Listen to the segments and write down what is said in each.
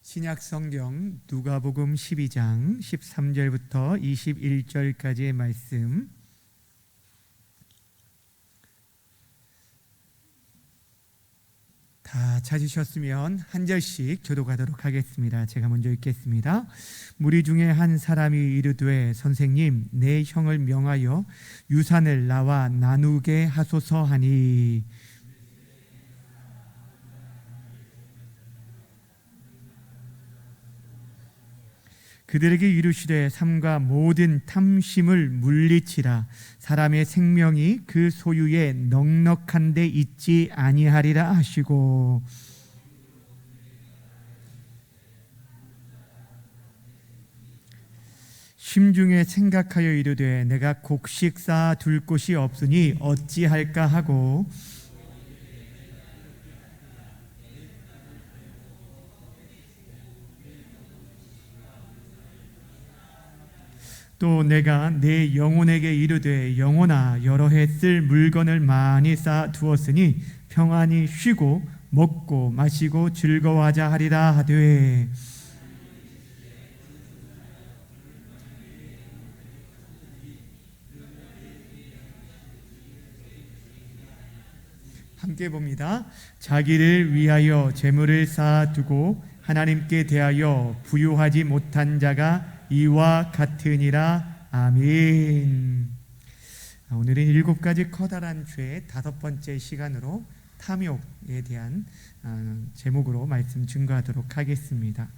신약 성경 누가복음 12장 13절부터 21절까지의 말씀, 다 찾으셨으면 한 절씩 교독하도록 하겠습니다. 제가 먼저 읽겠습니다. 무리 중에 한 사람이 이르되 선생님, 내 형을 명하여 유산을 나와 나누게 하소서 하니, 그들에게 이르시되 삼가 모든 탐심을 물리치라. 사람의 생명이 그 소유에 넉넉한 데 있지 아니하리라 하시고, 심중에 생각하여 이르되 내가 곡식 쌓아 둘 곳이 없으니 어찌할까 하고, 또 내가 내 영혼에게 이르되 영혼아, 여러 해 쓸 물건을 많이 쌓아 두었으니 평안히 쉬고 먹고 마시고 즐거워하자 하리라 하되, 함께 봅니다. 자기를 위하여 재물을 쌓아두고 하나님께 대하여 부유하지 못한 자가 이와 같으니라. 아멘. 오늘은 7가지 커다란 죄의 5번째 시간으로 탐욕에 대한 제목으로 말씀 증거하도록 하겠습니다.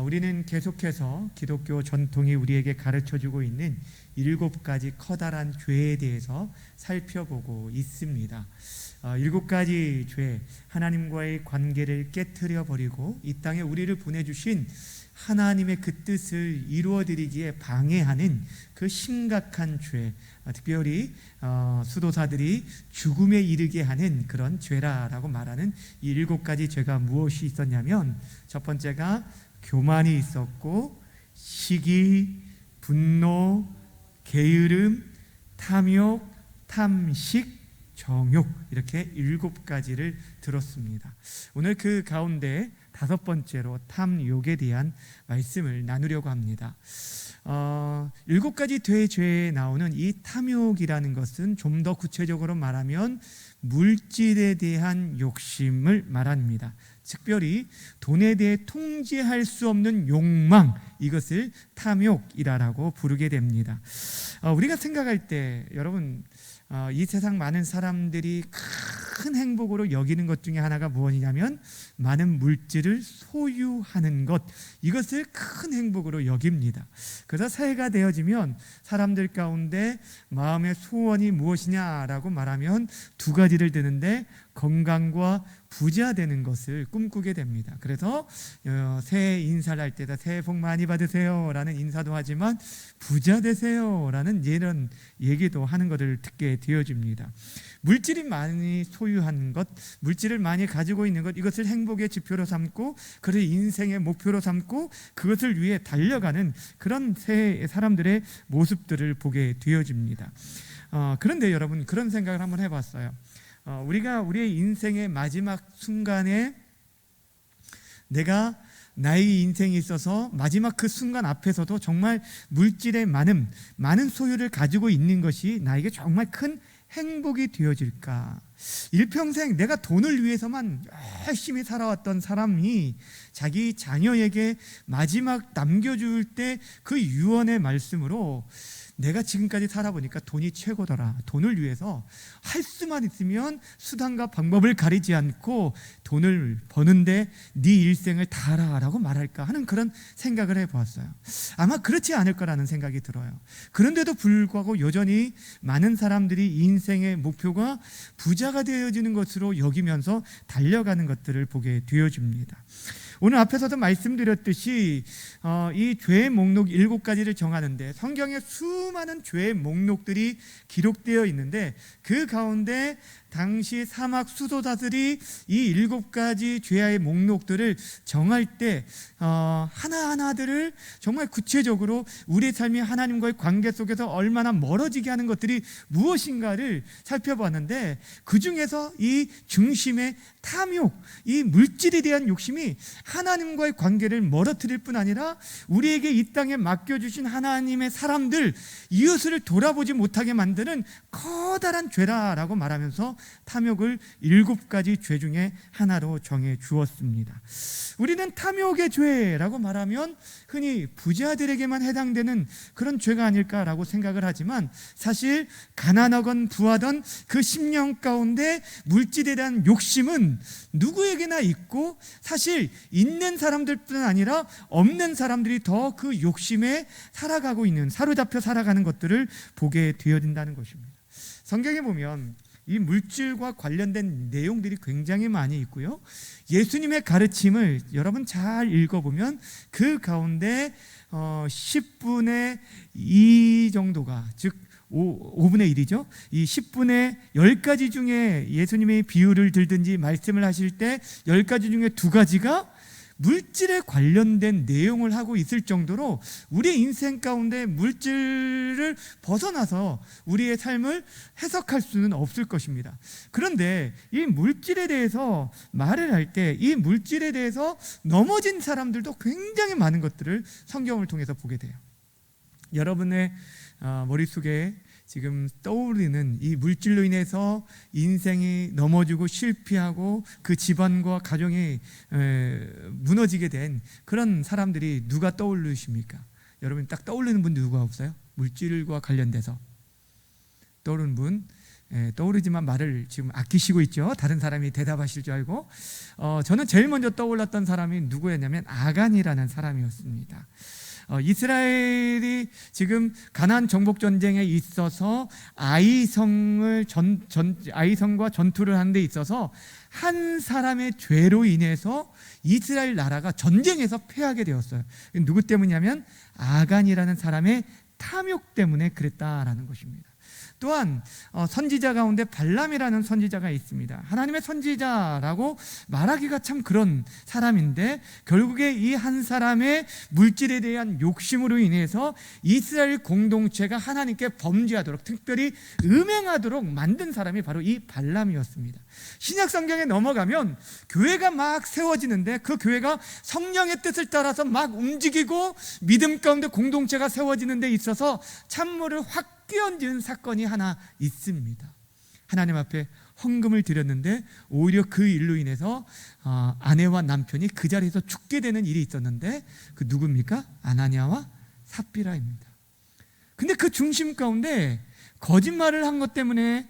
우리는 계속해서 기독교 전통이 우리에게 가르쳐주고 있는 7가지 커다란 죄에 대해서 살펴보고 있습니다. 7가지 죄, 하나님과의 관계를 깨트려 버리고 이 땅에 우리를 보내주신 하나님의 그 뜻을 이루어드리기에 방해하는 그 심각한 죄, 특별히 수도사들이 죽음에 이르게 하는 그런 죄라라고 말하는 이 7가지 죄가 무엇이 있었냐면, 첫 번째가 교만이 있었고, 시기, 분노, 게으름, 탐욕, 탐식, 정욕, 이렇게 7가지를 들었습니다. 오늘 그 가운데 5번째로 탐욕에 대한 말씀을 나누려고 합니다. 7가지 대죄에 나오는 이 탐욕이라는 것은 좀 더 구체적으로 말하면 물질에 대한 욕심을 말합니다. 특별히 돈에 대해 통제할 수 없는 욕망, 이것을 탐욕이라고 부르게 됩니다. 우리가 생각할 때 여러분, 이 세상 많은 사람들이 큰 행복으로 여기는 것 중에 하나가 무엇이냐면 많은 물질을 소유하는 것, 이것을 큰 행복으로 여깁니다. 그래서 새해가 되어지면 사람들 가운데 마음의 소원이 무엇이냐라고 말하면 2가지를 드는데, 건강과 부자 되는 것을 꿈꾸게 됩니다. 그래서 새해 인사를 할 때다 새해 복 많이 받으세요 라는 인사도 하지만 부자 되세요 라는 이런 얘기도 하는 것을 듣게 되어집니다. 물질이 많이 소유한 것, 물질을 많이 가지고 있는 것, 이것을 행복의 지표로 삼고 그를 인생의 목표로 삼고 그것을 위해 달려가는 그런 새해 사람들의 모습들을 보게 되어집니다. 그런데 여러분, 그런 생각을 한번 해봤어요. 우리가 우리의 인생의 마지막 순간에 내가 나의 인생에 있어서 마지막 그 순간 앞에서도 정말 물질의 많은 소유를 가지고 있는 것이 나에게 정말 큰 행복이 되어질까? 일평생 내가 돈을 위해서만 열심히 살아왔던 사람이 자기 자녀에게 마지막 남겨줄 때 그 유언의 말씀으로, 내가 지금까지 살아보니까 돈이 최고더라. 돈을 위해서 할 수만 있으면 수단과 방법을 가리지 않고 돈을 버는데 네 일생을 다하라라고 말할까 하는 그런 생각을 해보았어요. 아마 그렇지 않을 거라는 생각이 들어요. 그런데도 불구하고 여전히 많은 사람들이 인생의 목표가 부자가 되어지는 것으로 여기면서 달려가는 것들을 보게 되어집니다. 오늘 앞에서도 말씀드렸듯이 이 죄의 목록 7가지를 정하는데 성경에 수많은 죄의 목록들이 기록되어 있는데 그 가운데 당시 사막 수도자들이 이 7가지 죄의 목록들을 정할 때 하나하나들을 정말 구체적으로 우리의 삶이 하나님과의 관계 속에서 얼마나 멀어지게 하는 것들이 무엇인가를 살펴봤는데, 그 중에서 이 중심의 탐욕, 이 물질에 대한 욕심이 하나님과의 관계를 멀어뜨릴 뿐 아니라 우리에게 이 땅에 맡겨주신 하나님의 사람들, 이웃을 돌아보지 못하게 만드는 커다란 죄라라고 말하면서 탐욕을 7가지 죄 중에 하나로 정해 주었습니다. 우리는 탐욕의 죄라고 말하면 흔히 부자들에게만 해당되는 그런 죄가 아닐까라고 생각을 하지만, 사실 가난하건 부하던 그 10년 가운데 물질에 대한 욕심은 누구에게나 있고, 사실 있는 사람들뿐 아니라 없는 사람들이 더 그 욕심에 살아가고 있는, 사로잡혀 살아가는 것들을 보게 되어진다는 것입니다. 성경에 보면 이 물질과 관련된 내용들이 굉장히 많이 있고요, 예수님의 가르침을 여러분 잘 읽어보면 그 가운데 10분의 2 정도가, 즉 5분의 1이죠. 이 10분의 10가지 중에 예수님의 비유를 들든지 말씀을 하실 때 10가지 중에 2가지가 물질에 관련된 내용을 하고 있을 정도로 우리의 인생 가운데 물질을 벗어나서 우리의 삶을 해석할 수는 없을 것입니다. 그런데 이 물질에 대해서 말을 할 때 이 물질에 대해서 넘어진 사람들도 굉장히 많은 것들을 성경을 통해서 보게 돼요. 여러분의 머릿속에 지금 떠오르는 이 물질로 인해서 인생이 넘어지고 실패하고 그 집안과 가정이 무너지게 된 그런 사람들이 누가 떠오르십니까? 여러분 딱 떠오르는 분 누가 없어요? 물질과 관련돼서 떠오르는 분? 떠오르지만 말을 지금 아끼시고 있죠. 다른 사람이 대답하실 줄 알고. 저는 제일 먼저 떠올랐던 사람이 누구였냐면 아간이라는 사람이었습니다. 이스라엘이 지금 가나안 정복 전쟁에 있어서 아이성과 전투를 하는 데 있어서 한 사람의 죄로 인해서 이스라엘 나라가 전쟁에서 패하게 되었어요. 누구 때문이냐면 아간이라는 사람의 탐욕 때문에 그랬다라는 것입니다. 또한 선지자 가운데 발람이라는 선지자가 있습니다. 하나님의 선지자라고 말하기가 참 그런 사람인데, 결국에 이 한 사람의 물질에 대한 욕심으로 인해서 이스라엘 공동체가 하나님께 범죄하도록, 특별히 음행하도록 만든 사람이 바로 이 발람이었습니다. 신약 성경에 넘어가면 교회가 막 세워지는데 그 교회가 성령의 뜻을 따라서 막 움직이고 믿음 가운데 공동체가 세워지는 데 있어서 찬물을 확 끼얹은 사건이 하나 있습니다. 하나님 앞에 헌금을 드렸는데 오히려 그 일로 인해서 아내와 남편이 그 자리에서 죽게 되는 일이 있었는데, 그 누굽니까? 아나니아와 삽비라입니다. 근데 그 중심 가운데 거짓말을 한 것 때문에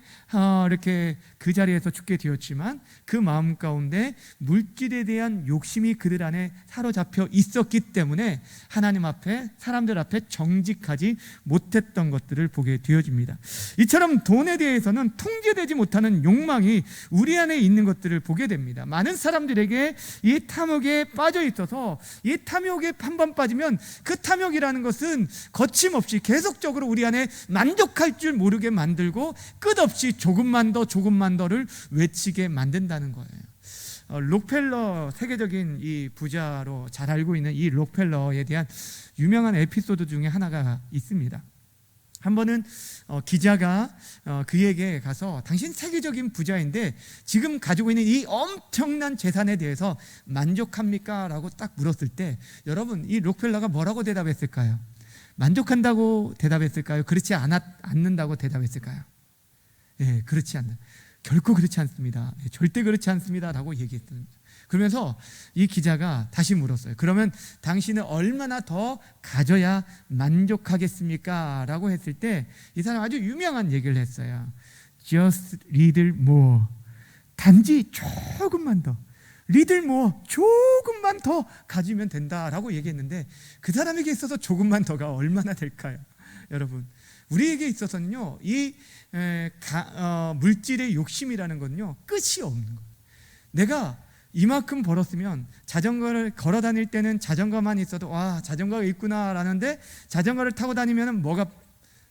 이렇게 그 자리에서 죽게 되었지만, 그 마음 가운데 물질에 대한 욕심이 그들 안에 사로잡혀 있었기 때문에 하나님 앞에, 사람들 앞에 정직하지 못했던 것들을 보게 되어집니다. 이처럼 돈에 대해서는 통제되지 못하는 욕망이 우리 안에 있는 것들을 보게 됩니다. 많은 사람들에게 이 탐욕에 빠져 있어서, 이 탐욕에 한 번 빠지면 그 탐욕이라는 것은 거침없이 계속적으로 우리 안에 만족할 줄 모르게 만들고 끝없이 조금만 더를 외치게 만든다는 거예요. 록펠러, 세계적인 이 부자로 잘 알고 있는 이 록펠러에 대한 유명한 에피소드 중에 하나가 있습니다. 한 번은 기자가 그에게 가서 당신 세계적인 부자인데 지금 가지고 있는 이 엄청난 재산에 대해서 만족합니까? 라고 딱 물었을 때, 여러분 이 록펠러가 뭐라고 대답했을까요? 만족한다고 대답했을까요? 그렇지 않는다고 대답했을까요? 예, 그렇지 않는, 결코 그렇지 않습니다. 예, 절대 그렇지 않습니다 라고 얘기했습니다. 그러면서 이 기자가 다시 물었어요. 그러면 당신은 얼마나 더 가져야 만족하겠습니까? 라고 했을 때 이 사람 아주 유명한 얘기를 했어요. Just little more. 단지 조금만 더, little more, 조금만 더 가지면 된다라고 얘기했는데, 그 사람에게 있어서 조금만 더가 얼마나 될까요? 여러분, 우리에게 있어서는요, 이 물질의 욕심이라는 건요, 끝이 없는 거예요. 내가 이만큼 벌었으면 자전거를 걸어 다닐 때는 자전거만 있어도 와, 자전거가 있구나 라는데, 자전거를 타고 다니면 뭐가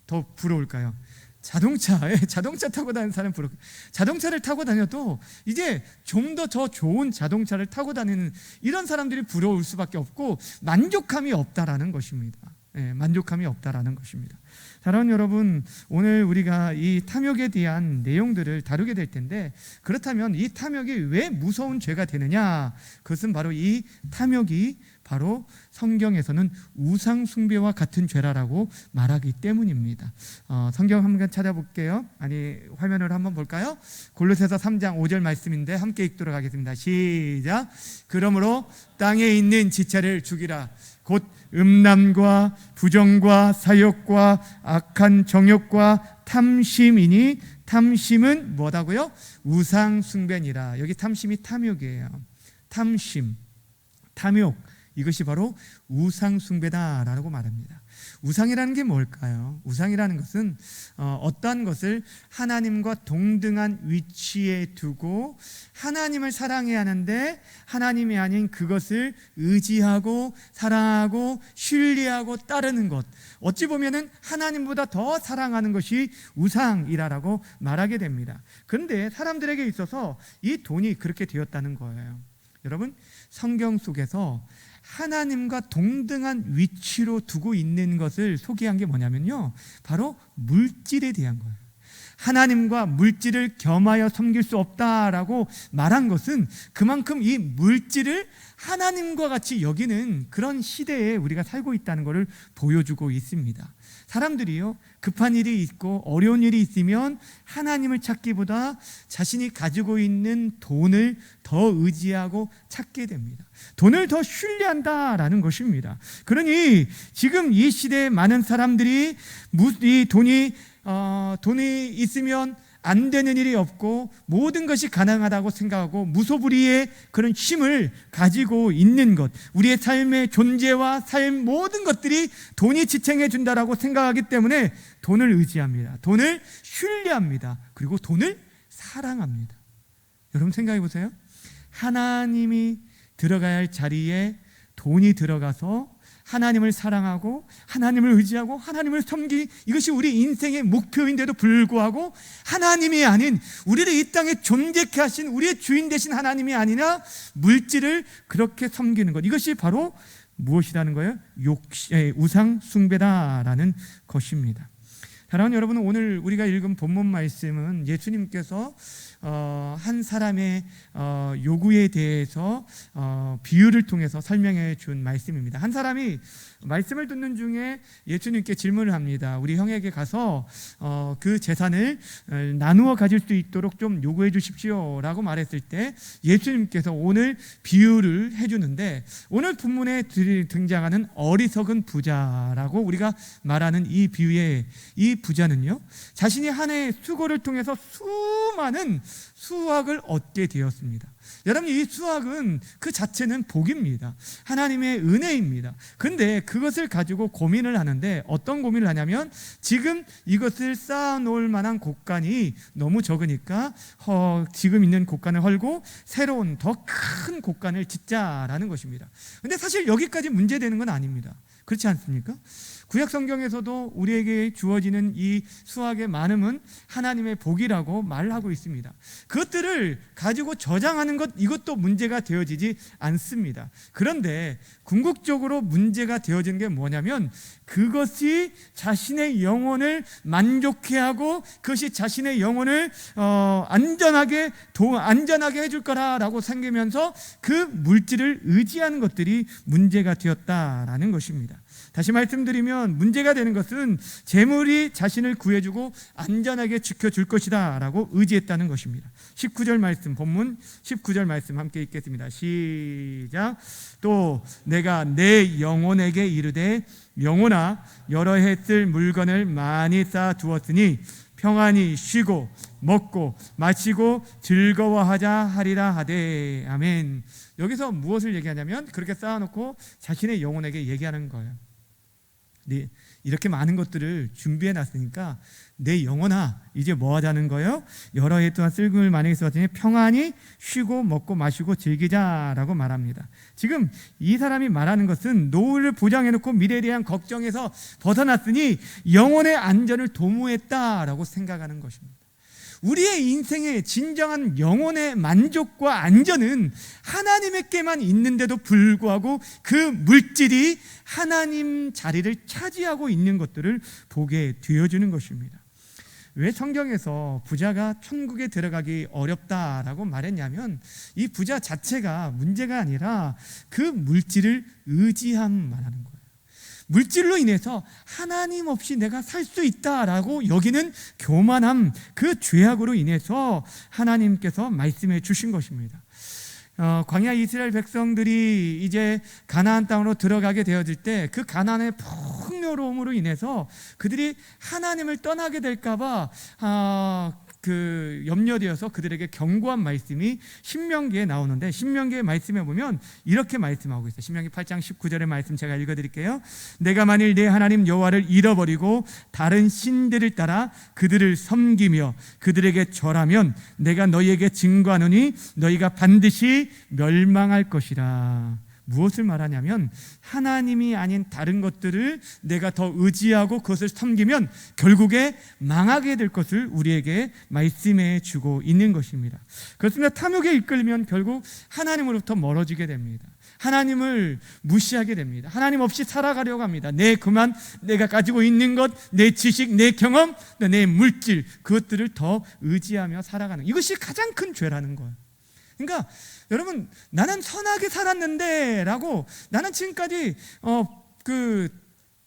더 부러울까요? 자동차 타고 다니는 사람 부럽고, 자동차를 타고 다녀도 이제 좀 더 좋은 자동차를 타고 다니는 이런 사람들이 부러울 수밖에 없고 만족감이 없다라는 것입니다. 만족감이 없다라는 것입니다. 사랑하는 여러분, 오늘 우리가 이 탐욕에 대한 내용들을 다루게 될 텐데, 그렇다면 이 탐욕이 왜 무서운 죄가 되느냐? 그것은 바로 이 탐욕이 바로 성경에서는 우상 숭배와 같은 죄라라고 말하기 때문입니다. 성경 한번 찾아볼게요. 화면을 한번 볼까요? 골로새서 3장 5절 말씀인데 함께 읽도록 하겠습니다. 시작. 그러므로 땅에 있는 지체를 죽이라. 곧 음란과 부정과 사욕과 악한 정욕과 탐심이니, 탐심은 뭐다고요? 우상 숭배니라. 여기 탐심이 탐욕이에요. 탐심, 탐욕, 이것이 바로 우상 숭배다라고 말합니다. 우상이라는 게 뭘까요? 우상이라는 것은 어떠한 것을 하나님과 동등한 위치에 두고 하나님을 사랑해야 하는데 하나님이 아닌 그것을 의지하고 사랑하고 신뢰하고 따르는 것, 어찌 보면은 하나님보다 더 사랑하는 것이 우상이라고 말하게 됩니다. 그런데 사람들에게 있어서 이 돈이 그렇게 되었다는 거예요. 여러분, 성경 속에서 하나님과 동등한 위치로 두고 있는 것을 소개한 게 뭐냐면요, 바로 물질에 대한 거예요. 하나님과 물질을 겸하여 섬길 수 없다라고 말한 것은 그만큼 이 물질을 하나님과 같이 여기는 그런 시대에 우리가 살고 있다는 것을 보여주고 있습니다. 사람들이요, 급한 일이 있고 어려운 일이 있으면 하나님을 찾기보다 자신이 가지고 있는 돈을 더 의지하고 찾게 됩니다. 돈을 더 신뢰한다라는 것입니다. 그러니 지금 이 시대에 많은 사람들이 이 돈이 있으면 안 되는 일이 없고 모든 것이 가능하다고 생각하고 무소불위의 그런 힘을 가지고 있는 것, 우리의 삶의 존재와 삶 모든 것들이 돈이 지탱해 준다라고 생각하기 때문에 돈을 의지합니다. 돈을 신뢰합니다. 그리고 돈을 사랑합니다. 여러분 생각해 보세요. 하나님이 들어가야 할 자리에 돈이 들어가서 하나님을 사랑하고 하나님을 의지하고 하나님을 섬기, 이것이 우리 인생의 목표인데도 불구하고 하나님이 아닌, 우리를 이 땅에 존재케 하신 우리의 주인 되신 하나님이 아니라 물질을 그렇게 섬기는 것, 이것이 바로 무엇이라는 거예요? 우상 숭배다라는 것입니다. 사랑하는 여러분, 오늘 우리가 읽은 본문 말씀은 예수님께서 한 사람의 요구에 대해서 비유를 통해서 설명해 준 말씀입니다. 한 사람이 말씀을 듣는 중에 예수님께 질문을 합니다. 우리 형에게 가서 그 재산을 나누어 가질 수 있도록 좀 요구해 주십시오 라고 말했을 때 예수님께서 오늘 비유를 해주는데, 오늘 본문에 등장하는 어리석은 부자라고 우리가 말하는 이 비유의 이 부자는요, 자신이 한 해의 수고를 통해서 수많은 수확을 얻게 되었습니다. 여러분, 이 수확은 그 자체는 복입니다. 하나님의 은혜입니다. 그런데 그것을 가지고 고민을 하는데, 어떤 고민을 하냐면 지금 이것을 쌓아놓을 만한 곳간이 너무 적으니까 지금 있는 곳간을 헐고 새로운 더 큰 곳간을 짓자라는 것입니다. 그런데 사실 여기까지 문제되는 건 아닙니다. 그렇지 않습니까? 구약 성경에서도 우리에게 주어지는 이 수확의 많음은 하나님의 복이라고 말하고 있습니다. 그것들을 가지고 저장하는 것, 이것도 문제가 되어지지 않습니다. 그런데 궁극적으로 문제가 되어지는 게 뭐냐면, 그것이 자신의 영혼을 만족해 하고 그것이 자신의 영혼을 안전하게 해줄 거라고 생기면서 그 물질을 의지하는 것들이 문제가 되었다라는 것입니다. 다시 말씀드리면, 문제가 되는 것은 재물이 자신을 구해주고 안전하게 지켜줄 것이다 라고 의지했다는 것입니다. 19절 말씀, 본문 19절 말씀 함께 읽겠습니다. 시작. 또 내가 내 영혼에게 이르되, 영혼아, 여러 해 쓸 물건을 많이 쌓아 두었으니 평안히 쉬고 먹고 마시고 즐거워하자 하리라 하되. 아멘. 여기서 무엇을 얘기하냐면, 그렇게 쌓아놓고 자신의 영혼에게 얘기하는 거예요. 이렇게 많은 것들을 준비해 놨으니까 내 영혼아 이제 뭐 하자는 거예요? 여러 해 동안 쓸금을 많이 써왔더니 평안히 쉬고 먹고 마시고 즐기자라고 말합니다. 지금 이 사람이 말하는 것은 노후를 보장해놓고 미래에 대한 걱정에서 벗어났으니 영혼의 안전을 도모했다라고 생각하는 것입니다. 우리의 인생의 진정한 영혼의 만족과 안전은 하나님에게만 있는데도 불구하고 그 물질이 하나님 자리를 차지하고 있는 것들을 보게 되어주는 것입니다. 왜 성경에서 부자가 천국에 들어가기 어렵다라고 말했냐면 이 부자 자체가 문제가 아니라 그 물질을 의지함 말하는 거예요. 물질로 인해서 하나님 없이 내가 살 수 있다라고 여기는 교만함, 그 죄악으로 인해서 하나님께서 말씀해 주신 것입니다. 광야 이스라엘 백성들이 이제 가나안 땅으로 들어가게 되어질 때 그 가나안의 풍요로움으로 인해서 그들이 하나님을 떠나게 될까봐 그 염려되어서 그들에게 경고한 말씀이 신명기에 나오는데, 신명기의 말씀에 보면 이렇게 말씀하고 있어요. 신명기 8장 19절의 말씀 제가 읽어드릴게요. 내가 만일 내 하나님 여호와를 잃어버리고 다른 신들을 따라 그들을 섬기며 그들에게 절하면 내가 너희에게 증거하노니 너희가 반드시 멸망할 것이라. 무엇을 말하냐면 하나님이 아닌 다른 것들을 내가 더 의지하고 그것을 섬기면 결국에 망하게 될 것을 우리에게 말씀해 주고 있는 것입니다. 그렇습니다. 탐욕에 이끌리면 결국 하나님으로부터 멀어지게 됩니다. 하나님을 무시하게 됩니다. 하나님 없이 살아가려고 합니다. 내가 가지고 있는 것, 내 지식, 내 경험, 내 물질, 그것들을 더 의지하며 살아가는, 이것이 가장 큰 죄라는 거예요. 그러니까 여러분, 나는 선하게 살았는데 라고, 나는 지금까지 법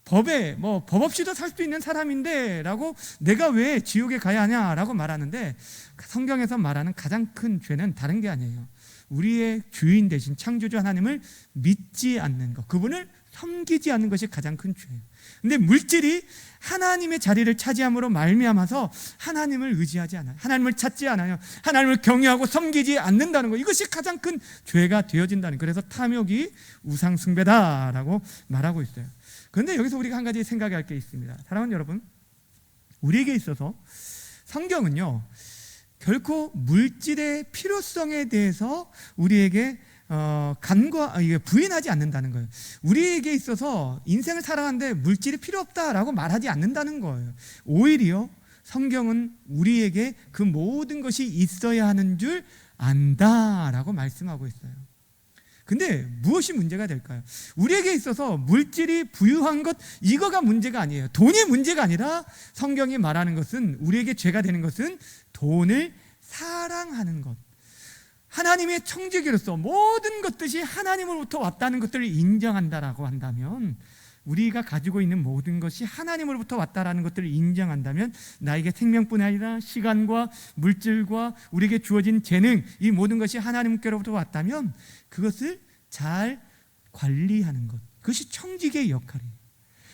없이도 살 수 있는 사람인데 라고, 내가 왜 지옥에 가야 하냐라고 말하는데, 성경에서 말하는 가장 큰 죄는 다른 게 아니에요. 우리의 주인 되신 창조주 하나님을 믿지 않는 것, 그분을 섬기지 않는 것이 가장 큰 죄예요. 근데 물질이 하나님의 자리를 차지함으로 말미암아서 하나님을 의지하지 않아요. 하나님을 찾지 않아요. 하나님을 경외하고 섬기지 않는다는 것, 이것이 가장 큰 죄가 되어진다는 거예요. 그래서 탐욕이 우상 숭배다라고 말하고 있어요. 그런데 여기서 우리가 한 가지 생각할 게 있습니다. 사랑하는 여러분, 우리에게 있어서 성경은요 결코 물질의 필요성에 대해서 우리에게 부인하지 않는다는 거예요. 우리에게 있어서 인생을 살아가는데 물질이 필요 없다라고 말하지 않는다는 거예요. 오히려 성경은 우리에게 그 모든 것이 있어야 하는 줄 안다라고 말씀하고 있어요. 근데 무엇이 문제가 될까요? 우리에게 있어서 물질이 부유한 것, 이거가 문제가 아니에요. 돈이 문제가 아니라 성경이 말하는 것은, 우리에게 죄가 되는 것은 돈을 사랑하는 것, 하나님의 청지기로서 모든 것들이 하나님으로부터 왔다는 것들을 인정한다라고 한다면, 우리가 가지고 있는 모든 것이 하나님으로부터 왔다라는 것들을 인정한다면, 나에게 생명뿐 아니라 시간과 물질과 우리에게 주어진 재능, 이 모든 것이 하나님께로부터 왔다면 그것을 잘 관리하는 것, 그것이 청지기의 역할이에요.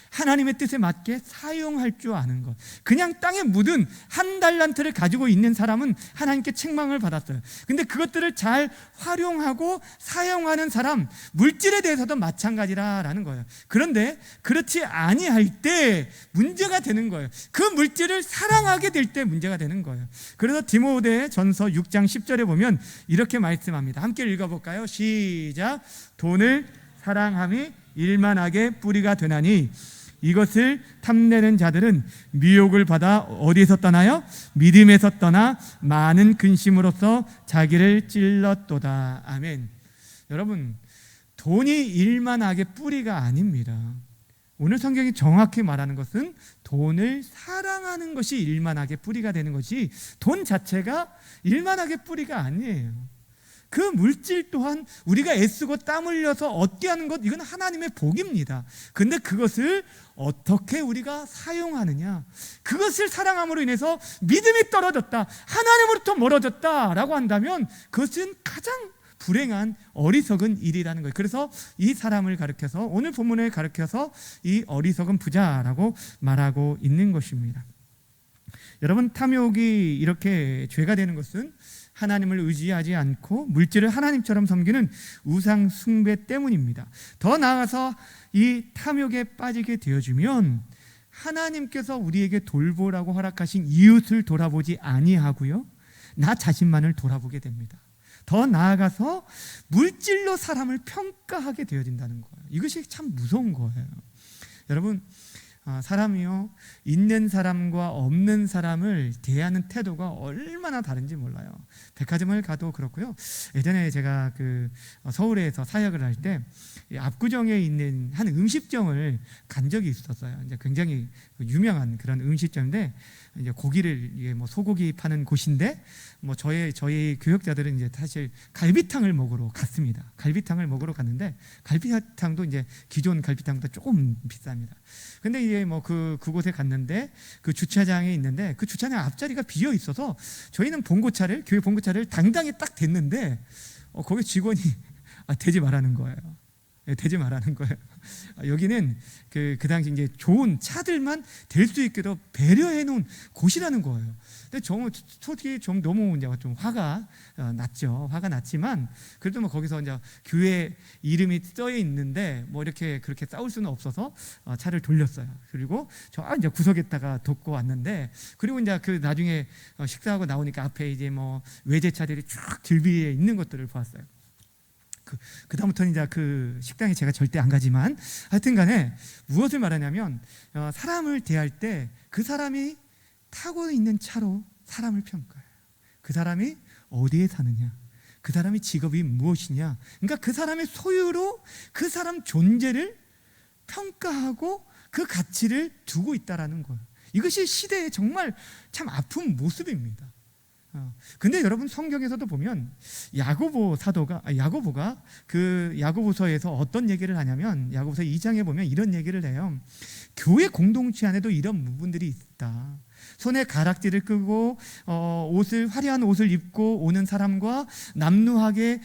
하나님의 뜻에 맞게 사용할 줄 아는 것. 그냥 땅에 묻은 한 달란트를 가지고 있는 사람은 하나님께 책망을 받았어요. 근데 그것들을 잘 활용하고 사용하는 사람, 물질에 대해서도 마찬가지라는 거예요. 그런데 그렇지 아니할 때 문제가 되는 거예요. 그 물질을 사랑하게 될 때 문제가 되는 거예요. 그래서 디모데전서 6장 10절에 보면 이렇게 말씀합니다. 함께 읽어볼까요? 시작. 돈을 사랑함이 일만하게 뿌리가 되나니 이것을 탐내는 자들은 미혹을 받아 어디에서 떠나요? 믿음에서 떠나 많은 근심으로써 자기를 찔렀도다. 아멘. 여러분, 돈이 일만하게 뿌리가 아닙니다. 오늘 성경이 정확히 말하는 것은 돈을 사랑하는 것이 일만하게 뿌리가 되는 것이, 돈 자체가 일만하게 뿌리가 아니에요. 그 물질 또한 우리가 애쓰고 땀 흘려서 얻게 하는 것, 이건 하나님의 복입니다. 근데 그것을 어떻게 우리가 사용하느냐, 그것을 사랑함으로 인해서 믿음이 떨어졌다, 하나님으로부터 멀어졌다라고 한다면 그것은 가장 불행한 어리석은 일이라는 거예요. 그래서 이 사람을 가리켜서, 오늘 본문을 가리켜서 이 어리석은 부자라고 말하고 있는 것입니다. 여러분, 탐욕이 이렇게 죄가 되는 것은 하나님을 의지하지 않고 물질을 하나님처럼 섬기는 우상 숭배 때문입니다. 더 나아가서 이 탐욕에 빠지게 되어지면 하나님께서 우리에게 돌보라고 허락하신 이웃을 돌아보지 아니하고요, 나 자신만을 돌아보게 됩니다. 더 나아가서 물질로 사람을 평가하게 되어진다는 거예요. 이것이 참 무서운 거예요. 여러분, 사람이요, 있는 사람과 없는 사람을 대하는 태도가 얼마나 다른지 몰라요. 백화점을 가도 그렇고요. 예전에 제가 서울에서 사역을 할 때 압구정에 있는 한 음식점을 간 적이 있었어요. 이제 굉장히 유명한 그런 음식점인데, 이제 고기를, 이게 뭐 소고기 파는 곳인데, 뭐 저희 교역자들은 이제 사실 갈비탕을 먹으러 갔습니다. 갈비탕을 먹으러 갔는데, 갈비탕도 이제 기존 갈비탕보다 조금 비쌉니다. 근데 이제 뭐 그곳에 갔는데, 그 주차장에 있는데, 그 주차장 앞자리가 비어 있어서 저희는 봉고차를, 교회 봉고차를 당당히 딱 댔는데, 거기 직원이 대지 말라는 거예요. 대지 말라는 거예요. 여기는 그 당시 이제 좋은 차들만 될 수 있게도 배려해 놓은 곳이라는 거예요. 근데 솔직히 좀 너무 이제 좀 화가 났죠. 화가 났지만 그래도 뭐 거기서 이제 교회 이름이 써 있는데 뭐 이렇게 그렇게 싸울 수는 없어서 차를 돌렸어요. 그리고 저 이제 구석에다가 뒀고 왔는데, 그리고 이제 나중에 식사하고 나오니까 앞에 이제 뭐 외제차들이 쭉 들비에 있는 것들을 보았어요. 그다음부터는 이제 그 식당에 제가 절대 안 가지만, 하여튼 간에 무엇을 말하냐면, 사람을 대할 때 그 사람이 타고 있는 차로 사람을 평가해요. 그 사람이 어디에 사느냐, 그 사람의 직업이 무엇이냐, 그러니까 그 사람의 소유로 그 사람 존재를 평가하고 그 가치를 두고 있다라는 거예요. 이것이 시대의 정말 참 아픈 모습입니다. 근데 여러분, 성경에서도 보면 야고보가 그 야고보서에서 어떤 얘기를 하냐면, 야고보서 2장에 보면 이런 얘기를 해요. 교회 공동체 안에도 이런 부분들이 있다. 손에 가락지를 끄고 화려한 옷을 입고 오는 사람과 남루하게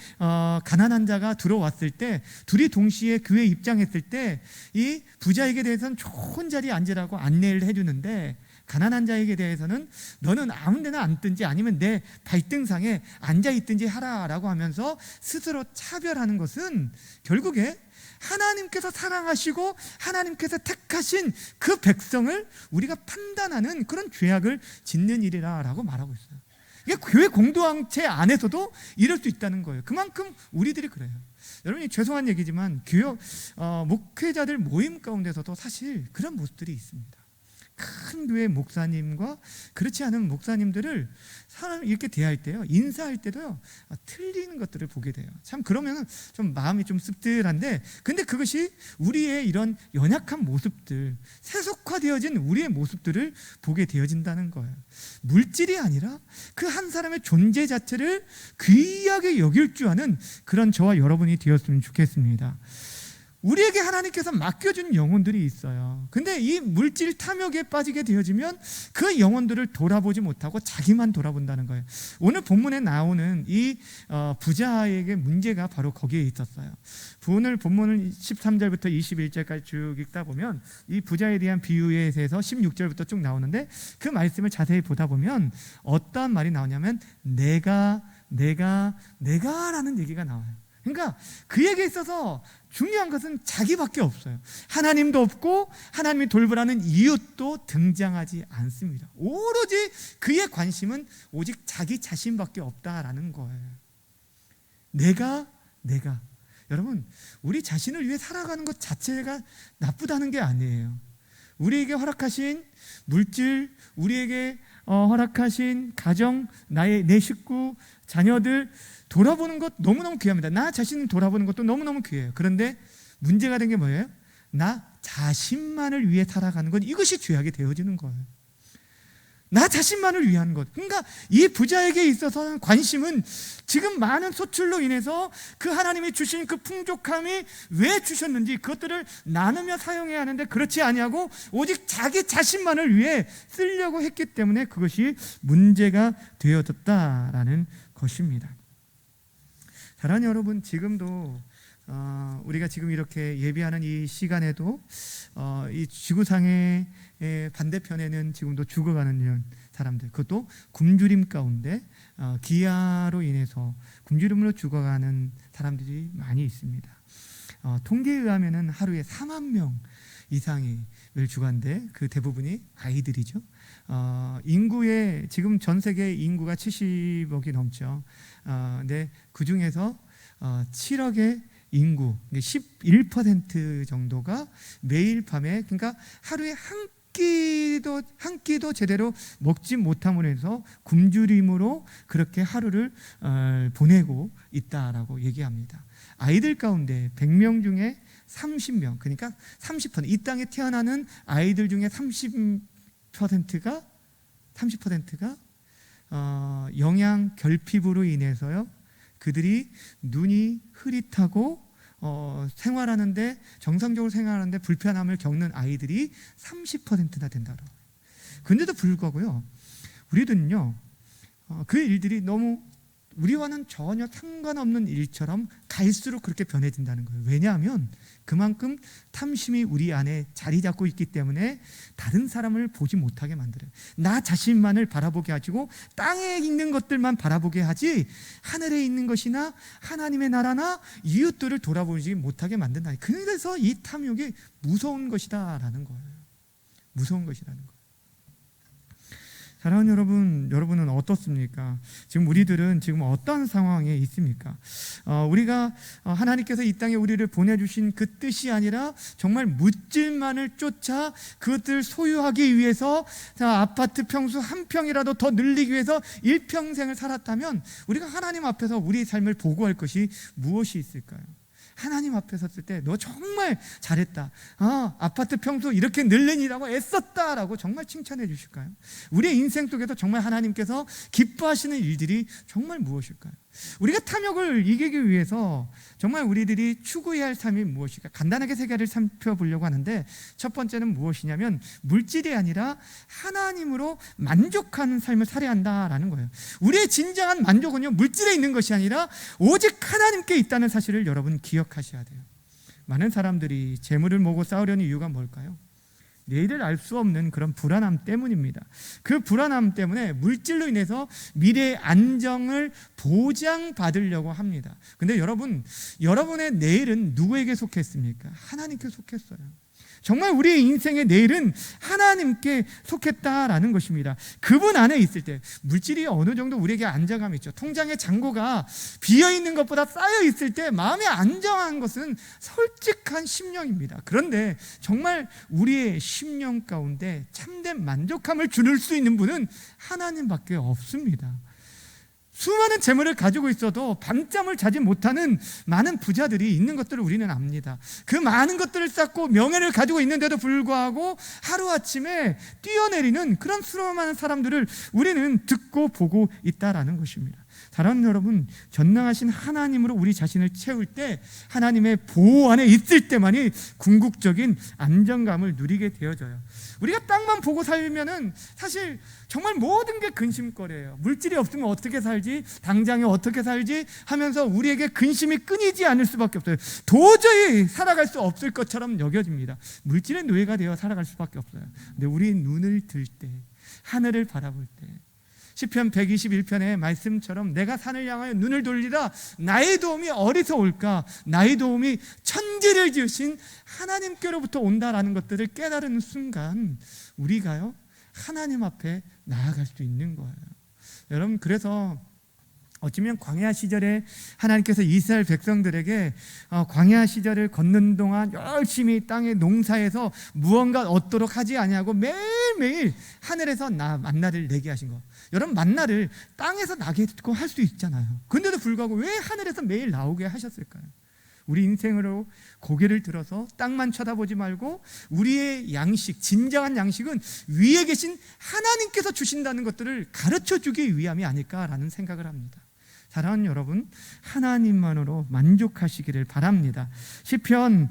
가난한 자가 들어왔을 때, 둘이 동시에 교회에 입장했을 때 이 부자에게 대해서는 좋은 자리에 앉으라고 안내를 해주는데, 가난한 자에게 대해서는 너는 아무 데나 앉든지 아니면 내 발등상에 앉아있든지 하라라고 하면서 스스로 차별하는 것은 결국에 하나님께서 사랑하시고 하나님께서 택하신 그 백성을 우리가 판단하는 그런 죄악을 짓는 일이라고 말하고 있어요. 이게 교회 공동체 안에서도 이럴 수 있다는 거예요. 그만큼 우리들이 그래요. 여러분이 죄송한 얘기지만 목회자들 모임 가운데서도 사실 그런 모습들이 있습니다. 큰 교회 목사님과 그렇지 않은 목사님들을 사람 이렇게 대할 때요, 인사할 때도요, 틀리는 것들을 보게 돼요. 참 그러면은 좀 마음이 좀 씁쓸한데, 근데 그것이 우리의 이런 연약한 모습들, 세속화되어진 우리의 모습들을 보게 되어진다는 거예요. 물질이 아니라 그 한 사람의 존재 자체를 귀하게 여길 줄 아는 그런 저와 여러분이 되었으면 좋겠습니다. 우리에게 하나님께서 맡겨준 영혼들이 있어요. 근데 이 물질 탐욕에 빠지게 되어지면 그 영혼들을 돌아보지 못하고 자기만 돌아본다는 거예요. 오늘 본문에 나오는 이 부자에게 문제가 바로 거기에 있었어요. 오늘 본문을 13절부터 21절까지 쭉 읽다 보면 이 부자에 대한 비유에 대해서 16절부터 쭉 나오는데, 그 말씀을 자세히 보다 보면 어떠한 말이 나오냐면 내가 라는 얘기가 나와요. 그러니까 그에게 있어서 중요한 것은 자기밖에 없어요. 하나님도 없고 하나님이 돌보라는 이웃도 등장하지 않습니다. 오로지 그의 관심은 오직 자기 자신밖에 없다라는 거예요. 내가 여러분, 우리 자신을 위해 살아가는 것 자체가 나쁘다는 게 아니에요. 우리에게 허락하신 물질, 우리에게 허락하신 가정, 내 식구, 자녀들 돌아보는 것 너무너무 귀합니다. 나 자신을 돌아보는 것도 너무너무 귀해요. 그런데 문제가 된 게 뭐예요? 나 자신만을 위해 살아가는 것, 이것이 죄악이 되어지는 거예요. 나 자신만을 위한 것. 그러니까 이 부자에게 있어서는 관심은 지금 많은 소출로 인해서 그 하나님이 주신 그 풍족함이 왜 주셨는지 그것들을 나누며 사용해야 하는데 그렇지 아니하고 오직 자기 자신만을 위해 쓰려고 했기 때문에 그것이 문제가 되어졌다라는 것입니다. 사랑하는 여러분, 지금도 우리가 지금 이렇게 예배하는 이 시간에도 이 지구상의 반대편에는 지금도 죽어가는 이런 사람들, 그것도 굶주림 가운데 기아로 인해서 굶주림으로 죽어가는 사람들이 많이 있습니다. 통계에 의하면은 하루에 4만 명 이상이 죽어가는데 그 대부분이 아이들이죠. 인구의 지금 전 세계 인구가 70억이 넘죠. 근데 그 중에서 7억의 인구 11% 정도가 매일 밤에, 그러니까 하루에 한 끼도 제대로 먹지 못함으로 해서 굶주림으로 그렇게 하루를 보내고 있다라고 얘기합니다. 아이들 가운데 100명 중에 30명, 그러니까 30%, 이 땅에 태어나는 아이들 중에 30%가 영양 결핍으로 인해서요, 그들이 눈이 흐릿하고 생활하는데, 정상적으로 생활하는데 불편함을 겪는 아이들이 30%나 된다고. 근데도 불구하고요, 우리들은요, 그 일들이 너무 우리와는 전혀 상관없는 일처럼 갈수록 그렇게 변해진다는 거예요. 왜냐하면 그만큼 탐심이 우리 안에 자리 잡고 있기 때문에 다른 사람을 보지 못하게 만들어요. 나 자신만을 바라보게 하시고 땅에 있는 것들만 바라보게 하지 하늘에 있는 것이나 하나님의 나라나 이웃들을 돌아보지 못하게 만든다. 그래서 이 탐욕이 무서운 것이다라는 거예요. 무서운 것이라는 거예요. 사랑하는 여러분, 여러분은 어떻습니까? 지금 우리들은 지금 어떤 상황에 있습니까? 우리가 하나님께서 이 땅에 우리를 보내주신 그 뜻이 아니라 정말 물질만을 쫓아 그것을 소유하기 위해서 아파트 평수 한 평이라도 더 늘리기 위해서 일평생을 살았다면 우리가 하나님 앞에서 우리의 삶을 보고할 것이 무엇이 있을까요? 하나님 앞에 섰을 때 너 정말 잘했다, 아파트 평수 이렇게 늘리느라고 애썼다라고 정말 칭찬해 주실까요? 우리의 인생 속에서 정말 하나님께서 기뻐하시는 일들이 정말 무엇일까요? 우리가 탐욕을 이기기 위해서 정말 우리들이 추구해야 할 삶이 무엇일까? 간단하게 세 가지를 살펴보려고 하는데, 첫 번째는 무엇이냐면 물질이 아니라 하나님으로 만족하는 삶을 살아야 한다라는 거예요. 우리의 진정한 만족은요, 물질에 있는 것이 아니라 오직 하나님께 있다는 사실을 여러분 기억하셔야 돼요. 많은 사람들이 재물을 모으고 싸우려는 이유가 뭘까요? 내일을 알 수 없는 그런 불안함 때문입니다. 그 불안함 때문에 물질로 인해서 미래의 안정을 보장받으려고 합니다. 근데 여러분의 내일은 누구에게 속했습니까? 하나님께 속했어요. 정말 우리의 인생의 내일은 하나님께 속했다라는 것입니다. 그분 안에 있을 때 물질이 어느 정도 우리에게 안정감이 있죠. 통장의 잔고가 비어있는 것보다 쌓여있을 때 마음이 안정한 것은 솔직한 심령입니다. 그런데 정말 우리의 심령 가운데 참된 만족함을 줄 수 있는 분은 하나님밖에 없습니다. 수많은 재물을 가지고 있어도 밤잠을 자지 못하는 많은 부자들이 있는 것들을 우리는 압니다. 그 많은 것들을 쌓고 명예를 가지고 있는데도 불구하고 하루아침에 뛰어내리는 그런 수많은 사람들을 우리는 듣고 보고 있다라는 것입니다. 사랑하는 여러분, 전능하신 하나님으로 우리 자신을 채울 때, 하나님의 보호 안에 있을 때만이 궁극적인 안정감을 누리게 되어져요. 우리가 땅만 보고 살면은 사실 정말 모든 게 근심거리예요. 물질이 없으면 어떻게 살지, 당장에 어떻게 살지 하면서 우리에게 근심이 끊이지 않을 수밖에 없어요. 도저히 살아갈 수 없을 것처럼 여겨집니다. 물질의 노예가 되어 살아갈 수밖에 없어요. 근데 우리 눈을 들 때, 하늘을 바라볼 때, 시편 121편의 말씀처럼 내가 산을 향하여 눈을 돌리라, 나의 도움이 어디서 올까? 나의 도움이 천지를 지으신 하나님께로부터 온다라는 것들을 깨달은 순간 우리가요, 하나님 앞에 나아갈 수 있는 거예요. 여러분, 그래서 어쩌면 광야 시절에 하나님께서 이스라엘 백성들에게 광야 시절을 걷는 동안 열심히 땅의 농사에서 무언가 얻도록 하지 아니하고 매일매일 하늘에서 만나를 내게 하신 거. 여러분, 만나를 땅에서 나게 듣고 할 수 있잖아요. 그런데도 불구하고 왜 하늘에서 매일 나오게 하셨을까요? 우리 인생으로 고개를 들어서 땅만 쳐다보지 말고 우리의 양식, 진정한 양식은 위에 계신 하나님께서 주신다는 것들을 가르쳐주기 위함이 아닐까라는 생각을 합니다. 사랑하는 여러분, 하나님만으로 만족하시기를 바랍니다. 시편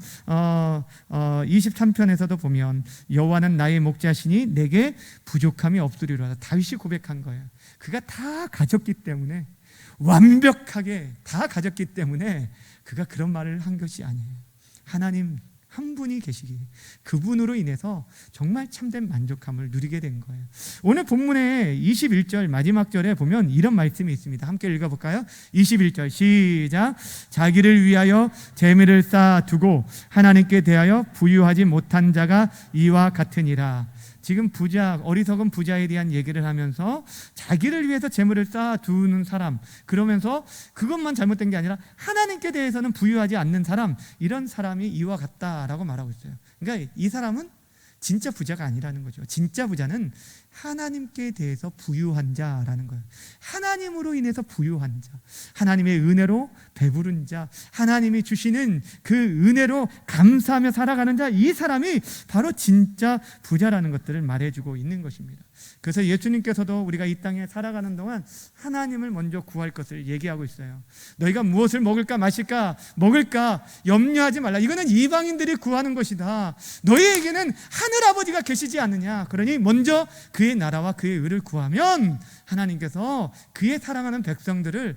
23편에서도 보면 여호와는 나의 목자시니 내게 부족함이 없으리로다. 다윗이 고백한 거예요. 그가 다 가졌기 때문에, 완벽하게 다 가졌기 때문에 그가 그런 말을 한 것이 아니에요. 하나님 한 분이 계시기에 그분으로 인해서 정말 참된 만족함을 누리게 된 거예요. 오늘 본문의 21절 마지막 절에 보면 이런 말씀이 있습니다. 함께 읽어볼까요? 21절 시작. 자기를 위하여 재물을 쌓아두고 하나님께 대하여 부유하지 못한 자가 이와 같으니라. 지금 어리석은 부자에 대한 얘기를 하면서 자기를 위해서 재물을 쌓아두는 사람, 그러면서 그것만 잘못된 게 아니라 하나님께 대해서는 부유하지 않는 사람, 이런 사람이 이와 같다라고 말하고 있어요. 그러니까 이 사람은 진짜 부자가 아니라는 거죠. 진짜 부자는 하나님께 대해서 부유한 자라는 거예요. 하나님으로 인해서 부유한 자, 하나님의 은혜로 배부른 자, 하나님이 주시는 그 은혜로 감사하며 살아가는 자, 이 사람이 바로 진짜 부자라는 것들을 말해주고 있는 것입니다. 그래서 예수님께서도 우리가 이 땅에 살아가는 동안 하나님을 먼저 구할 것을 얘기하고 있어요. 너희가 무엇을 먹을까 마실까 먹을까 염려하지 말라. 이거는 이방인들이 구하는 것이다. 너희에게는 하늘아버지가 계시지 않느냐. 그러니 먼저 그의 나라와 그의 의를 구하면 하나님께서 그의 사랑하는 백성들을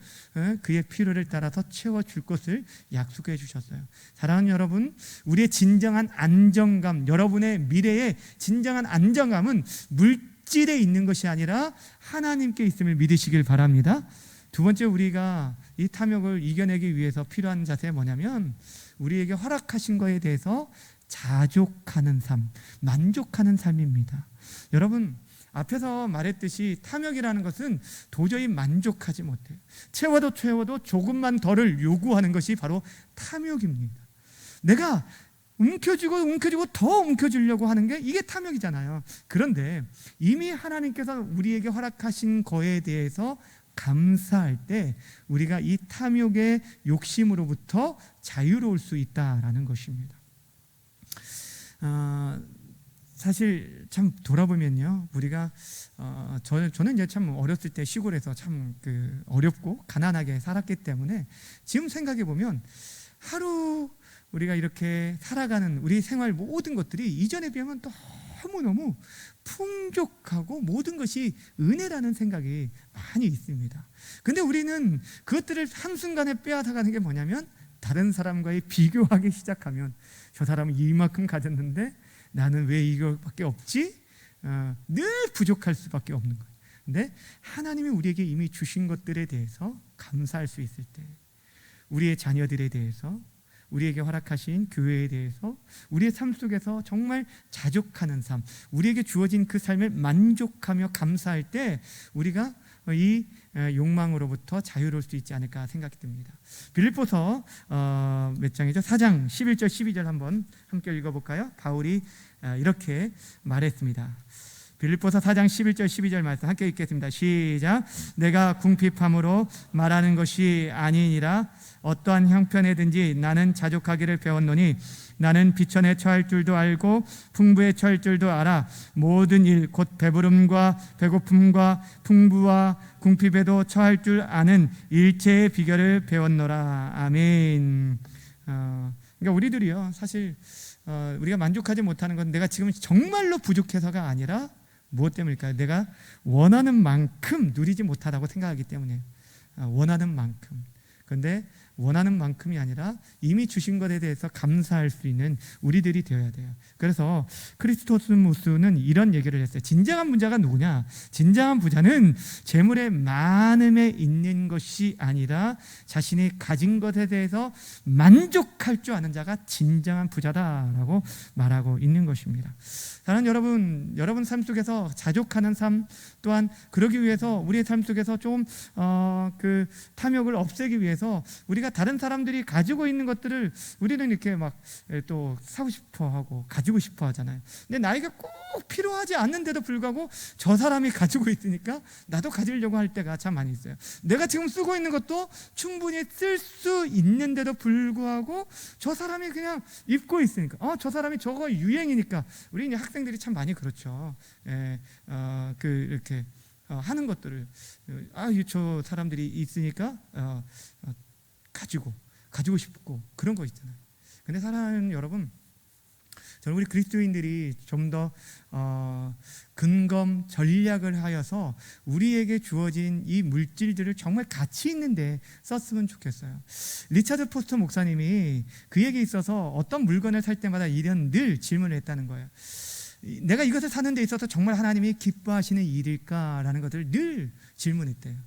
그의 필요를 따라서 채워줄 것을 약속해 주셨어요. 사랑하는 여러분, 우리의 진정한 안정감, 여러분의 미래의 진정한 안정감은 물질에 있는 것이 아니라 하나님께 있음을 믿으시길 바랍니다. 두 번째, 우리가 이 탐욕을 이겨내기 위해서 필요한 자세가 뭐냐면 우리에게 허락하신 것에 대해서 자족하는 삶, 만족하는 삶입니다. 여러분, 앞에서 말했듯이 탐욕이라는 것은 도저히 만족하지 못해요. 채워도 조금만 덜을 요구하는 것이 바로 탐욕입니다. 내가 움켜쥐고 더 움켜쥐려고 하는 게 이게 탐욕이잖아요. 그런데 이미 하나님께서 우리에게 허락하신 거에 대해서 감사할 때 우리가 이 탐욕의 욕심으로부터 자유로울 수 있다라는 것입니다. 사실 참 돌아보면요, 우리가 저는 이제 참 어렸을 때 시골에서 참 어렵고 가난하게 살았기 때문에 지금 생각해 보면 하루 우리가 이렇게 살아가는 우리 생활 모든 것들이 이전에 비하면 너무너무 풍족하고 모든 것이 은혜라는 생각이 많이 있습니다. 근데 우리는 그것들을 한순간에 빼앗아가는 게 뭐냐면 다른 사람과의 비교하기 시작하면 저 사람은 이만큼 가졌는데 나는 왜 이거밖에 없지? 늘 부족할 수밖에 없는 거예요. 근데 하나님이 우리에게 이미 주신 것들에 대해서 감사할 수 있을 때, 우리의 자녀들에 대해서, 우리에게 허락하신 교회에 대해서, 우리의 삶 속에서 정말 자족하는 삶, 우리에게 주어진 그 삶을 만족하며 감사할 때 우리가 이 욕망으로부터 자유로울 수 있지 않을까 생각이 듭니다. 빌립보서 몇 장이죠? 4장 11절 12절 한번 함께 읽어볼까요? 바울이 이렇게 말했습니다. 빌립보서 4장 11절 12절 말씀 함께 읽겠습니다. 시작. 내가 궁핍함으로 말하는 것이 아니니라. 어떠한 형편에든지 나는 자족하기를 배웠노니 나는 비천에 처할 줄도 알고 풍부에 처할 줄도 알아. 모든 일 곧 배부름과 배고픔과 풍부와 궁핍에도 처할 줄 아는 일체의 비결을 배웠노라. 아멘. 그러니까 우리들이요, 사실 우리가 만족하지 못하는 건 내가 지금 정말로 부족해서가 아니라 무엇 때문일까요? 내가 원하는 만큼 누리지 못하다고 생각하기 때문에. 원하는 만큼. 그런데 원하는 만큼이 아니라 이미 주신 것에 대해서 감사할 수 있는 우리들이 되어야 돼요. 그래서 크리스토스무스는 이런 얘기를 했어요. 진정한 부자가 누구냐? 진정한 부자는 재물의 많음에 있는 것이 아니라 자신이 가진 것에 대해서 만족할 줄 아는 자가 진정한 부자다라고 말하고 있는 것입니다. 사랑하는 여러분 삶 속에서 자족하는 삶, 또한 그러기 위해서 우리의 삶 속에서 좀 그 탐욕을 없애기 위해서 우리가 다른 사람들이 가지고 있는 것들을 우리는 이렇게 막 또 사고 싶어 하고 가지고 싶어 하잖아요. 근데 나에게 꼭 필요하지 않는데도 불구하고 저 사람이 가지고 있으니까 나도 가지려고 할 때가 참 많이 있어요. 내가 지금 쓰고 있는 것도 충분히 쓸 수 있는데도 불구하고 저 사람이 그냥 입고 있으니까 저 사람이 저거 유행이니까. 우리 이제 학생들이 참 많이 그렇죠. 이렇게 하는 것들을 저 사람들이 있으니까 가지고 싶고 그런 거 있잖아요. 근데 사랑하는 여러분, 저는 우리 그리스도인들이 좀 더 근검 전략을 하여서 우리에게 주어진 이 물질들을 정말 가치 있는데 썼으면 좋겠어요. 리차드 포스터 목사님이 그에게 있어서 어떤 물건을 살 때마다 이런 늘 질문을 했다는 거예요. 내가 이것을 사는 데 있어서 정말 하나님이 기뻐하시는 일일까라는 것을 늘 질문했대요.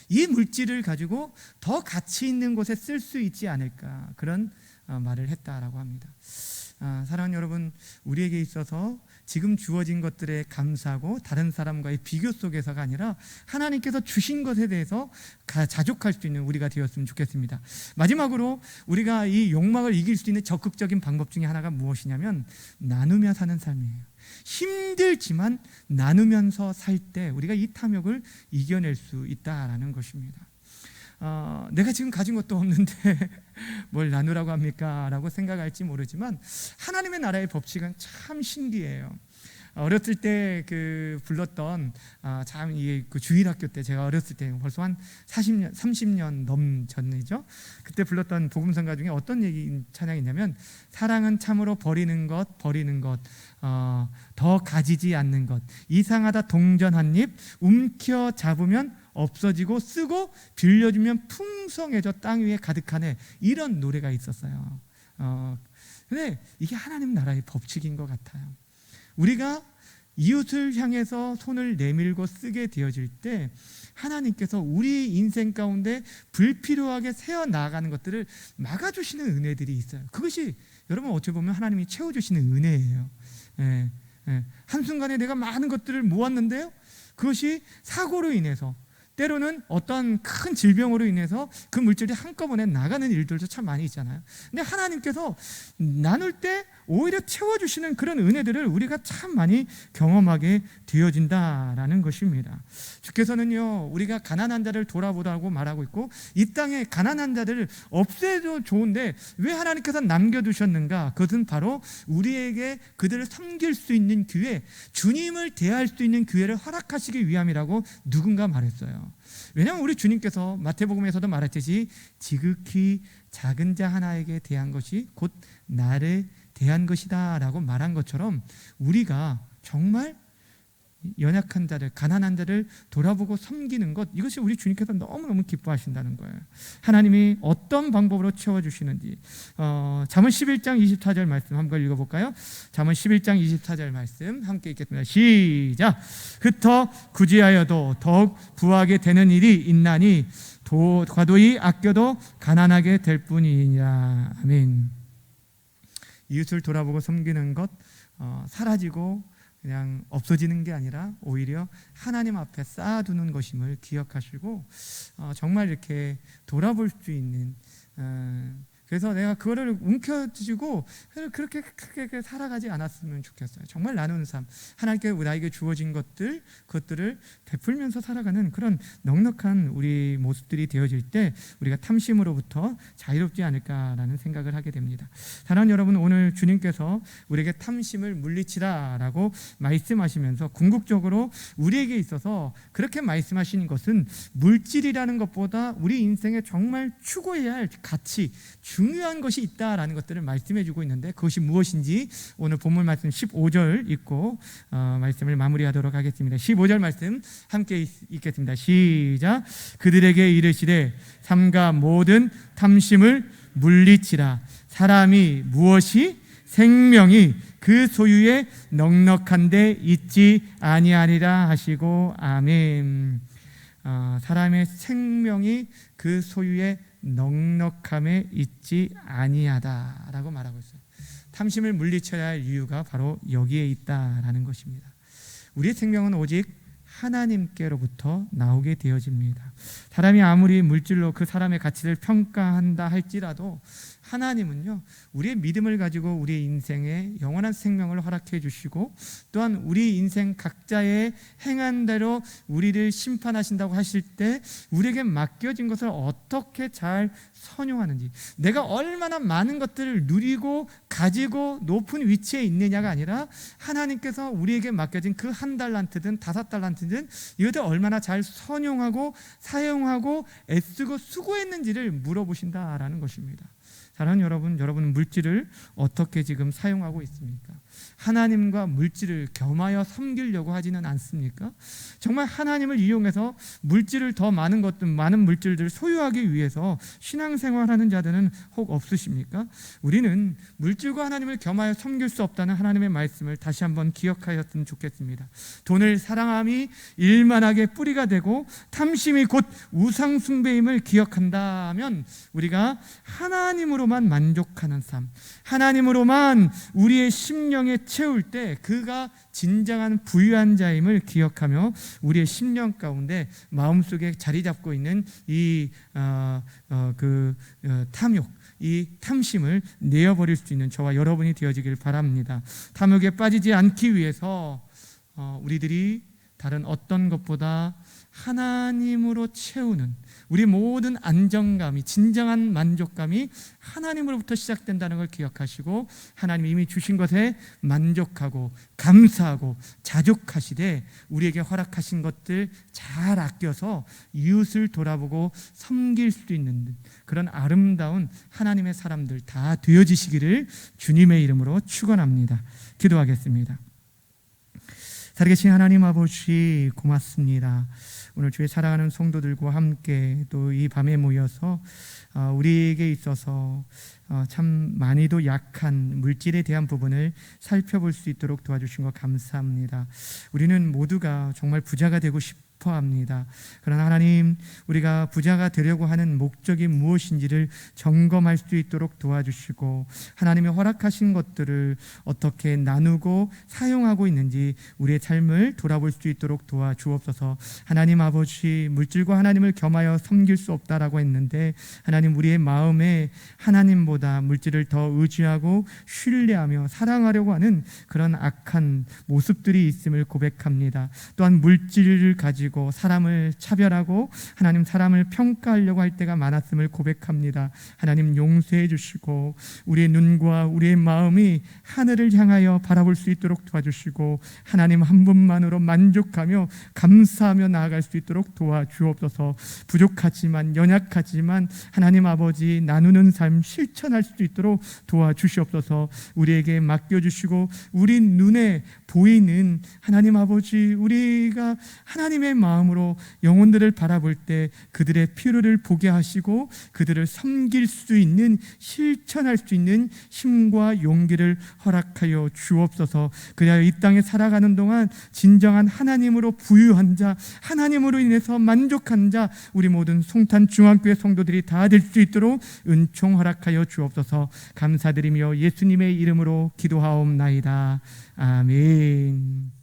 이 물질을 가지고 더 가치 있는 곳에 쓸 수 있지 않을까, 그런 말을 했다라고 합니다. 사랑하는 여러분, 우리에게 있어서 지금 주어진 것들에 감사하고 다른 사람과의 비교 속에서가 아니라 하나님께서 주신 것에 대해서 자족할 수 있는 우리가 되었으면 좋겠습니다. 마지막으로 우리가 이 욕망을 이길 수 있는 적극적인 방법 중에 하나가 무엇이냐면 나누며 사는 삶이에요. 힘들지만 나누면서 살 때 우리가 이 탐욕을 이겨낼 수 있다라는 것입니다. 내가 지금 가진 것도 없는데 뭘 나누라고 합니까? 라고 생각할지 모르지만 하나님의 나라의 법칙은 참 신기해요. 어렸을 때 불렀던 참 이게 주일학교 때, 제가 어렸을 때 벌써 한 40년, 30년 넘 전이죠. 그때 불렀던 복음성가 중에 어떤 찬양이 있냐면, 사랑은 참으로 버리는 것, 더 가지지 않는 것, 이상하다 동전 한 입, 움켜 잡으면 없어지고 쓰고 빌려주면 풍성해져 땅 위에 가득하네, 이런 노래가 있었어요. 근데 이게 하나님 나라의 법칙인 것 같아요. 우리가 이웃을 향해서 손을 내밀고 쓰게 되어질 때 하나님께서 우리 인생 가운데 불필요하게 새어나가는 것들을 막아주시는 은혜들이 있어요. 그것이 여러분 어찌 보면 하나님이 채워주시는 은혜예요. 한순간에 내가 많은 것들을 모았는데요, 그것이 사고로 인해서, 때로는 어떤 큰 질병으로 인해서 그 물질이 한꺼번에 나가는 일들도 참 많이 있잖아요. 근데 하나님께서 나눌 때 오히려 채워주시는 그런 은혜들을 우리가 참 많이 경험하게 되어진다라는 것입니다. 주께서는요, 우리가 가난한 자를 돌아보라고 말하고 있고, 이 땅에 가난한 자들을 없애도 좋은데 왜 하나님께서 남겨두셨는가? 그것은 바로 우리에게 그들을 섬길 수 있는 기회, 주님을 대할 수 있는 기회를 허락하시기 위함이라고 누군가 말했어요. 왜냐하면 우리 주님께서 마태복음에서도 말했듯이 지극히 작은 자 하나에게 대한 것이 곧 나를 대한 것이다 라고 말한 것처럼, 우리가 정말 연약한 자를, 가난한 자를 돌아보고 섬기는 것, 이것이 우리 주님께서 너무너무 기뻐하신다는 거예요. 하나님이 어떤 방법으로 채워주시는지, 잠언 11장 24절 말씀 한번 읽어볼까요? 잠언 11장 24절 말씀 함께 읽겠습니다. 시작. 흩어 구제하여도 더욱 부하게 되는 일이 있나니 과도히 아껴도 가난하게 될 뿐이니라. 아멘. 이웃을 돌아보고 섬기는 것, 사라지고 그냥 없어지는 게 아니라 오히려 하나님 앞에 쌓아두는 것임을 기억하시고, 정말 이렇게 돌아볼 수 있는, 그래서 내가 그거를 움켜쥐고 그렇게 크게 살아가지 않았으면 좋겠어요. 정말 나누는 삶, 하나님께 나에게 주어진 그것들을 베풀면서 살아가는 그런 넉넉한 우리 모습들이 되어질 때 우리가 탐심으로부터 자유롭지 않을까라는 생각을 하게 됩니다. 사랑하는 여러분, 오늘 주님께서 우리에게 탐심을 물리치라라고 말씀하시면서 궁극적으로 우리에게 있어서 그렇게 말씀하시는 것은 물질이라는 것보다 우리 인생에 정말 추구해야 할 가치, 중요한 것이 있다라는 것들을 말씀해 주고 있는데, 그것이 무엇인지 오늘 본문 말씀 15절 읽고 말씀을 마무리하도록 하겠습니다. 15절 말씀 함께 읽겠습니다. 시작. 그들에게 이르시되 삼가 모든 탐심을 물리치라. 사람이 무엇이 생명이 그 소유에 넉넉한데 있지 아니하리라 하시고, 아멘. 사람의 생명이 그 소유에 넉넉함에 있지 아니하다라고 말하고 있어요. 탐심을 물리쳐야 할 이유가 바로 여기에 있다라는 것입니다. 우리의 생명은 오직 하나님께로부터 나오게 되어집니다. 사람이 아무리 물질로 그 사람의 가치를 평가한다 할지라도 하나님은요, 우리의 믿음을 가지고 우리의 인생에 영원한 생명을 허락해 주시고, 또한 우리 인생 각자의 행한 대로 우리를 심판하신다고 하실 때 우리에게 맡겨진 것을 어떻게 잘 선용하는지, 내가 얼마나 많은 것들을 누리고 가지고 높은 위치에 있느냐가 아니라 하나님께서 우리에게 맡겨진 그 1달란트든 5달란트든 이것을 얼마나 잘 선용하고 사용하고 애쓰고 수고했는지를 물어보신다라는 것입니다. 사랑하는 여러분, 여러분은 물질을 어떻게 지금 사용하고 있습니까? 하나님과 물질을 겸하여 섬기려고 하지는 않습니까? 정말 하나님을 이용해서 물질을 더 많은 것들, 많은 물질들을 소유하기 위해서 신앙생활하는 자들은 혹 없으십니까? 우리는 물질과 하나님을 겸하여 섬길 수 없다는 하나님의 말씀을 다시 한번 기억하였으면 좋겠습니다. 돈을 사랑함이 일만하게 뿌리가 되고 탐심이 곧 우상 숭배임을 기억한다면 우리가 하나님으로만 만족하는 삶, 하나님으로만 우리의 심령에 채울 때 그가 진정한 부유한 자임을 기억하며 우리의 심령 가운데 마음속에 자리 잡고 있는 이 탐욕, 이 탐심을 내어버릴 수 있는 저와 여러분이 되어지길 바랍니다. 탐욕에 빠지지 않기 위해서 우리들이 다른 어떤 것보다 하나님으로 채우는 우리 모든 안정감이, 진정한 만족감이 하나님으로부터 시작된다는 걸 기억하시고 하나님이 이미 주신 것에 만족하고 감사하고 자족하시되 우리에게 허락하신 것들 잘 아껴서 이웃을 돌아보고 섬길 수 있는 그런 아름다운 하나님의 사람들 다 되어지시기를 주님의 이름으로 축원합니다. 기도하겠습니다. 살아계신 하나님 아버지 고맙습니다. 오늘 주의 사랑하는 성도들과 함께 또 이 밤에 모여서 우리에게 있어서 참 많이도 약한 물질에 대한 부분을 살펴볼 수 있도록 도와주신 것 감사합니다. 우리는 모두가 정말 부자가 되고 합니다. 그러나 하나님, 우리가 부자가 되려고 하는 목적이 무엇인지를 점검할 수 있도록 도와주시고 하나님이 허락하신 것들을 어떻게 나누고 사용하고 있는지 우리의 삶을 돌아볼 수 있도록 도와주옵소서. 하나님 아버지, 물질과 하나님을 겸하여 섬길 수 없다라고 했는데 하나님, 우리의 마음에 하나님보다 물질을 더 의지하고 신뢰하며 사랑하려고 하는 그런 악한 모습들이 있음을 고백합니다. 또한 물질을 가지고 사람을 차별하고 하나님 사람을 평가하려고 할 때가 많았음을 고백합니다. 하나님 용서해 주시고 우리의 눈과 우리의 마음이 하늘을 향하여 바라볼 수 있도록 도와주시고 하나님 한 분만으로 만족하며 감사하며 나아갈 수 있도록 도와주옵소서. 부족하지만 연약하지만 하나님 아버지 나누는 삶 실천할 수 있도록 도와주시옵소서. 우리에게 맡겨주시고 우리 눈에 보이는 하나님 아버지, 우리가 하나님의 마음으로 영혼들을 바라볼 때 그들의 필요를 보게 하시고 그들을 섬길 수 있는, 실천할 수 있는 힘과 용기를 허락하여 주옵소서. 그래야 이 땅에 살아가는 동안 진정한 하나님으로 부유한 자, 하나님으로 인해서 만족한 자, 우리 모든 송탄 중앙교회 성도들이 다 될 수 있도록 은총 허락하여 주옵소서. 감사드리며 예수님의 이름으로 기도하옵나이다. 아멘.